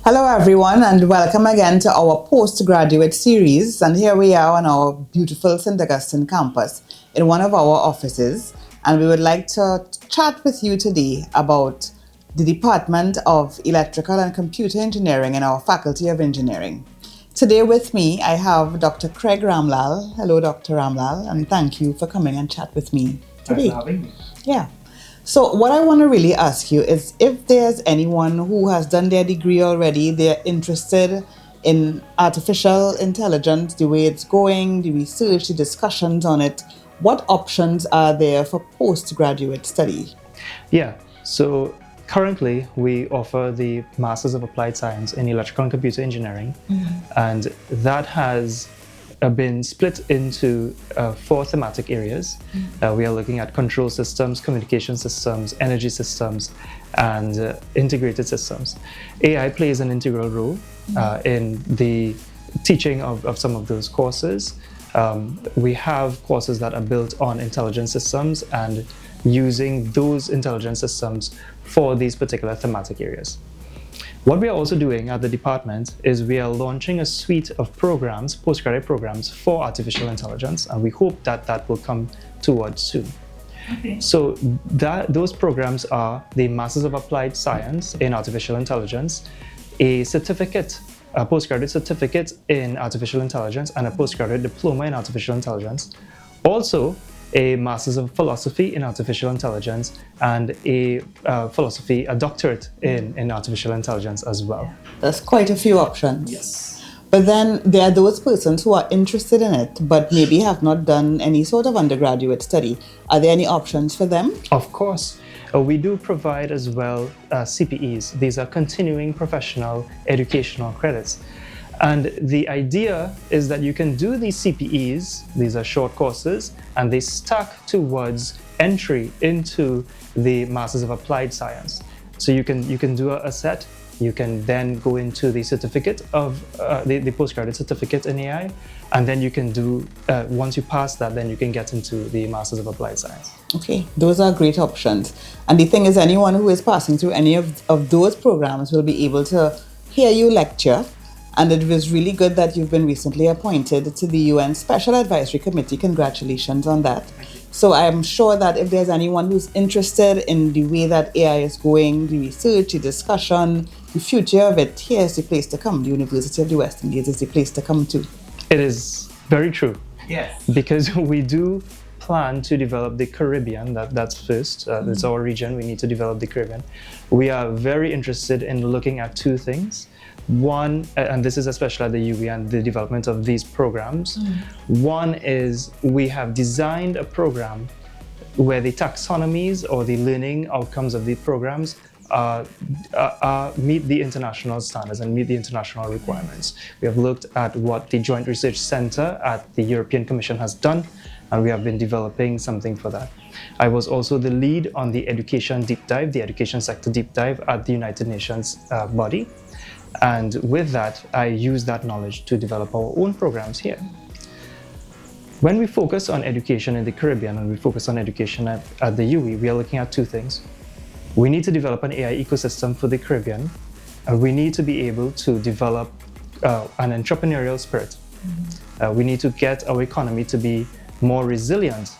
Hello everyone and welcome again to our Postgraduate Series, and here we are on our beautiful St. Augustine campus in one of our offices, and we would like to chat with you today about the Department of Electrical and Computer Engineering in our Faculty of Engineering. Today with me I have Dr. Craig Ramlal. Hello Dr. Ramlal, and thank you for coming and chat with me today. Thanks for having me. Yeah. So what I want to really ask you is if there's anyone who has done their degree already, they're interested in artificial intelligence, the way it's going, the research, the discussions on it, what options are there for postgraduate study? Yeah, so currently we offer the Masters of Applied Science in Electrical and Computer Engineering, and that has been split into 4 thematic areas. We are looking at control systems, communication systems, energy systems, and integrated systems. AI plays an integral role in the teaching of some of those courses. We have courses that are built on intelligent systems and using those intelligent systems for these particular thematic areas. What we are also doing at the department is we are launching a suite of programs, postgraduate programs for artificial intelligence, and we hope that that will come towards soon. Okay. So those programs are the Masters of Applied Science in Artificial Intelligence, a certificate, a postgraduate certificate in Artificial Intelligence, and a postgraduate diploma in Artificial Intelligence. Also, a Master's of Philosophy in Artificial Intelligence and a doctorate in Artificial Intelligence as well. There's quite a few options. Yes. But then there are those persons who are interested in it, but maybe have not done any sort of undergraduate study. Are there any options for them? Of course. We do provide as well CPEs. These are continuing professional educational credits. And the idea is that you can do these CPEs, these are short courses, and they stack towards entry into the Masters of Applied Science. So you can do a set, you can then go into the certificate of the postgraduate certificate in AI, and then you can do, once you pass that, then you can get into the Masters of Applied Science. Okay, those are great options. And the thing is, anyone who is passing through any of those programs will be able to hear you lecture. And it was really good that you've been recently appointed to the UN Special Advisory Committee. Congratulations on that. So I'm sure that if there's anyone who's interested in the way that AI is going, the research, the discussion, the future of it, here's the place to come. The University of the West Indies is the place to come to. It is very true. Yes. Because we do plan to develop the Caribbean, that's first. That's our region. We need to develop the Caribbean. We are very interested in looking at 2 things. One, and this is especially at the UWI and the development of these programs. One is we have designed a program where the taxonomies or the learning outcomes of the programs meet the international standards and meet the international requirements. We have looked at what the Joint Research Center at the European Commission has done, and we have been developing something for that. I was also the lead on the education deep dive, the education sector deep dive at the United Nations body. And with that, I use that knowledge to develop our own programs here. When we focus on education in the Caribbean and we focus on education at the UWI, we are looking at 2 things. We need to develop an AI ecosystem for the Caribbean, and we need to be able to develop an entrepreneurial spirit. We need to get our economy to be more resilient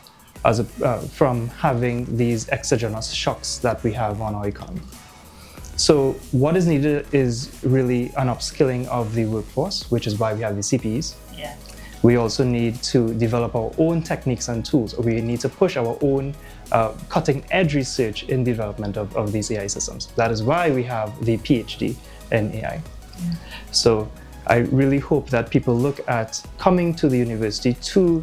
from having these exogenous shocks that we have on our economy. So what is needed is really an upskilling of the workforce, which is why we have the CPEs. Yeah. We also need to develop our own techniques and tools. We need to push our own cutting-edge research in development of these AI systems. That is why we have the PhD in AI. So I really hope that people look at coming to the university to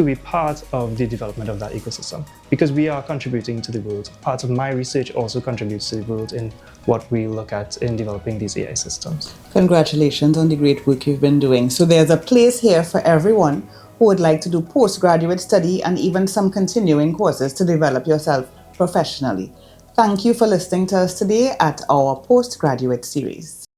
be part of the development of that ecosystem, because we are contributing to the world. Part of my research also contributes to the world in what we look at in developing these AI systems. Congratulations on the great work you've been doing. So there's a place here for everyone who would like to do postgraduate study and even some continuing courses to develop yourself professionally. Thank you for listening to us today at our Postgraduate Series.